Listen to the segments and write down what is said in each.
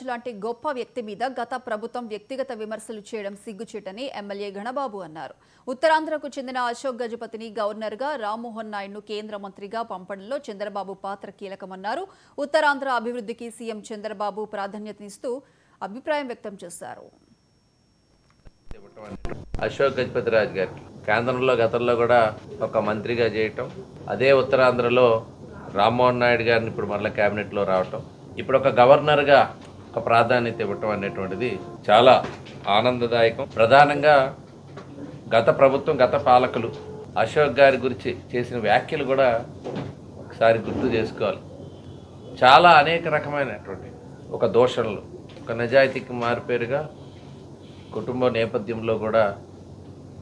లాంటి గొప్ప వ్యక్తి మీద గత ప్రభుత్వం వ్యక్తిగత విమర్శలు చేయడం సిగ్గుచేటని ఎమ్మెల్యే ఘనబాబు అన్నారు. ఉత్తరాంధ్రకు చెందిన అశోక్ గజపతిని గవర్నర్గా, రామ్మోహన్ నాయుడును కేంద్ర మంత్రిగా పంపడంలో చంద్రబాబు పాత్ర కీలకమన్నారు. ఉత్తరాంధ్ర అభివృద్ధికి సీఎం చంద్రబాబు ప్రాధాన్యతనిస్తూ అభిప్రాయం వ్యక్తం చేశారు. అశోక్ గజపతి రాజు గారికి కేంద్రంలో గతంలో కూడా ఒక మంత్రిగా చేయటం, అదే ఉత్తరాంధ్రలో రామ్మోహన్ నాయుడు గారిని ఇప్పుడు మరలా క్యాబినెట్లో రావటం, ఇప్పుడు ఒక గవర్నర్గా ఒక ప్రాధాన్యత ఇవ్వటం అనేటువంటిది చాలా ఆనందదాయకం. ప్రధానంగా గత ప్రభుత్వం, గత పాలకులు అశోక్ గారి గురించి చేసిన వ్యాఖ్యలు కూడా ఒకసారి గుర్తు చేసుకోవాలి. చాలా అనేక రకమైనటువంటి ఒక దోషణలు, ఒక నిజాయితీకి మారిపేరుగా కుటుంబ నేపథ్యంలో కూడా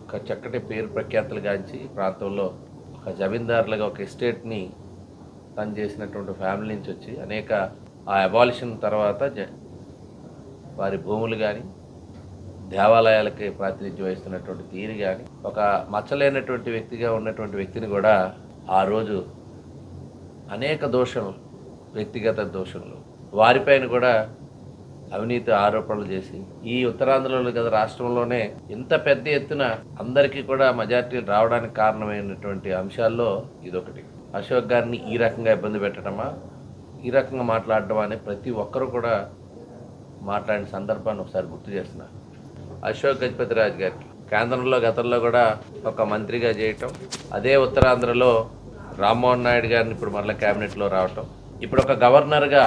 ఒక చక్కటి పేరు ప్రఖ్యాతులు గాంచి ప్రాంతంలో ఒక జమీందారులుగా ఒక ఎస్టేట్ని తను చేసినటువంటి ఫ్యామిలీ నుంచి వచ్చి అనేక ఆ అబాలిషన్ తర్వాత వారి భూములు కానీ దేవాలయాలకి ప్రాతినిధ్యం వహిస్తున్నటువంటి తీరు కానీ ఒక మచ్చలేనటువంటి వ్యక్తిగా ఉన్నటువంటి వ్యక్తిని కూడా ఆ రోజు అనేక దోషణలు, వ్యక్తిగత దోషణలు, వారిపైన కూడా అవినీతి ఆరోపణలు చేసి ఈ ఉత్తరాంధ్రలో గత రాష్ట్రంలోనే ఇంత పెద్ద ఎత్తున అందరికీ కూడా మెజార్టీ రావడానికి కారణమైనటువంటి అంశాల్లో ఇదొకటి. అశోక్ గారిని ఈ రకంగా ఇబ్బంది పెట్టడమా, ఈ రకంగా మాట్లాడటమా అని ప్రతి ఒక్కరూ కూడా మాట్లాడిన సందర్భాన్ని ఒకసారి గుర్తు చేస్తున్నారు. అశోక్ గజపతి రాజు గారికి కేంద్రంలో గతంలో కూడా ఒక మంత్రిగా చేయటం, అదే ఉత్తరాంధ్రలో రామ్మోహన్ నాయుడు గారిని ఇప్పుడు మరలా క్యాబినెట్లో రావటం, ఇప్పుడు ఒక గవర్నర్గా